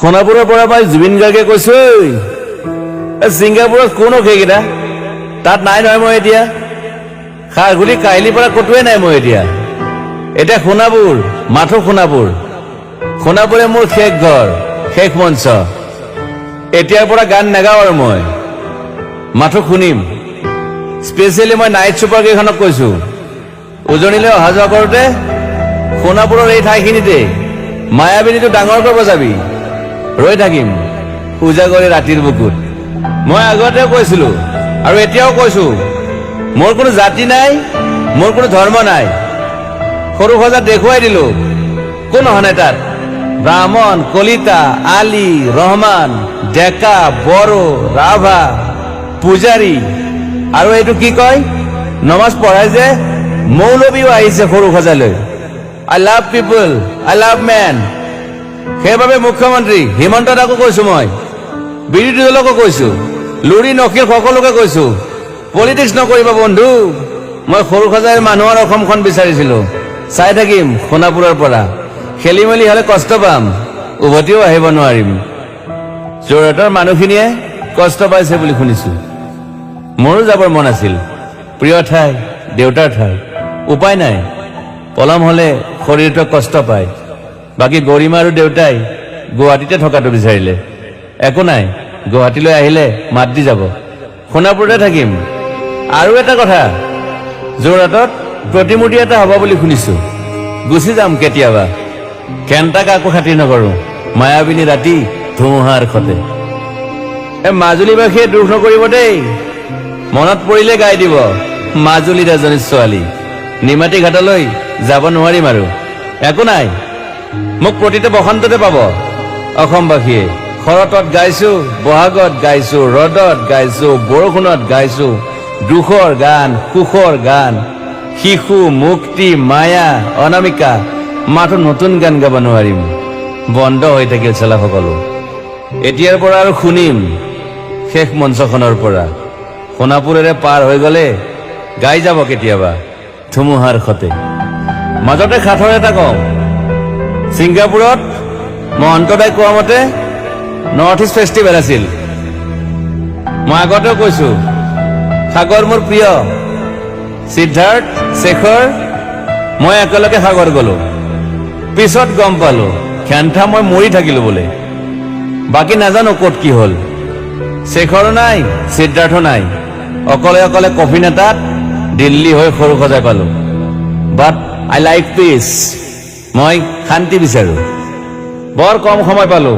সোণাপুৰৰ পৰা পাই জুবিন গাৰ্গে কৈছো ছিংগাপুৰত কোন সেইকেইটা তাত নাই নহয় মই এতিয়া খাৰঘুলি কাহিলীৰ পৰা ক'তোৱে নাই মই এতিয়া সোণাপুৰ মাথো সোণাপুৰে মোৰ শেষ ঘৰ শেষ মঞ্চ এতিয়াৰ পৰা গান নাগাওঁ আৰু মই মাথো শুনিম স্পেচিয়েলি মই নাইট ছুপাৰ কেইখনক কৈছো উজনিলৈ অহা যোৱা কৰোঁতে সোণাপুৰৰ এই ঠাইখিনিতে মায়াবিনীটো ডাঙৰকৈ বজাবি ৰৈ থাকিম উজাগৰি ৰাতিৰ বুকুত মই আগতেও কৈছিলো আৰু এতিয়াও কৈছো মোৰ কোনো জাতি নাই মোৰ কোনো ধৰ্ম নাই সৰু সজা দেখুৱাই দিলো কোন অহা নাই তাত ব্ৰাহ্মণ কলিতা আলী ৰহমান ডেকা বড়ো ৰাভা পূজাৰী আৰু এইটো কি কয় নমাজ পঢ়াই যে মৌলবীও আহিছে সৰু সজালৈ I love people I love man সেইবাবে মুখ্যমন্ত্ৰী হিমন্ত দাকো কৈছো মই বিৰোধী দলকো কৈছো লুৰি নখীৰ সকলোকে কৈছো পলিটিক্স নকৰিবা বন্ধু মই সৰু সজাইৰ মানুহৰ অসমখন বিচাৰিছিলো চাই থাকিম সোণাপুৰৰ পৰা খেলি মেলি হলে কষ্ট পাম উভতিও আহিব নোৱাৰিম যোৰহাটৰ মানুহখিনিয়ে কষ্ট পাইছে বুলি শুনিছো মোৰো যাবৰ মন আছিল প্ৰিয় ঠাই দেউতাৰ ঠাই উপায় নাই পলম হলে শৰীৰটো কষ্ট পায় বাকী গৰিমা আৰু দেউতাই গুৱাহাটীতে থকাটো বিচাৰিলে একো নাই গুৱাহাটীলৈ আহিলে মাত দি যাব সোণাপুৰতে থাকিম আৰু এটা কথা যোৰহাটত প্ৰতিমূৰ্তি এটা হ'ব বুলি শুনিছো গুচি যাম কেতিয়াবা কেণ্টা কাকো খাতিৰ নকৰো মায়াবিনী ৰাতি ধুমুহাৰ খতে মাজুলীবাসীয়ে দুখ নকৰিব দেই মনত পৰিলে গাই দিব মাজুলীৰ এজনী ছোৱালী নিমাতী ঘাটলৈ যাব নোৱাৰিম আৰু একো নাই মোক প্ৰতিটো বসন্ততে পাব অসমবাসীয়ে শৰতত গাইছো বহাগত গাইছো ৰদত গাইছো বৰষুণত গাইছো দুখৰ গান সুখৰ গান শিশু মুক্তি মায়া অনামিকা মাথো নতুন গান গাব নোৱাৰিম বন্ধ হৈ থাকিল চেলা সকলো এতিয়াৰ পৰা আৰু শুনিম শেষ মঞ্চখনৰ পৰা সোণাপুৰেৰে পাৰ হৈ গলে গাই যাব কেতিয়াবা ধুমুহাৰ খতে মাজতে সাঁথৰ এটা কওঁ ছিংগাপুৰত মহন্তদাই কোৱা মতে নৰ্থ ইষ্ট ফেষ্টিভেল আছিল মই আগতেও কৈছো সাগৰ মোৰ প্ৰিয় সিদ্ধাৰ্থ শেখৰ মই একেলগে সাগৰ গলো পিছত গম পালো খেন্থা মই মৰি থাকিলো বোলে বাকী নাজানো ক'ত কি হল শেখৰো নাই সিদ্ধাৰ্থ নাই অকলে অকলে কফিন এটাত দিল্লী হৈ সৰু সজাই পালো বাট আই লাইক পিচ মই শান্তি বিচাৰো বৰ কম সময় পালো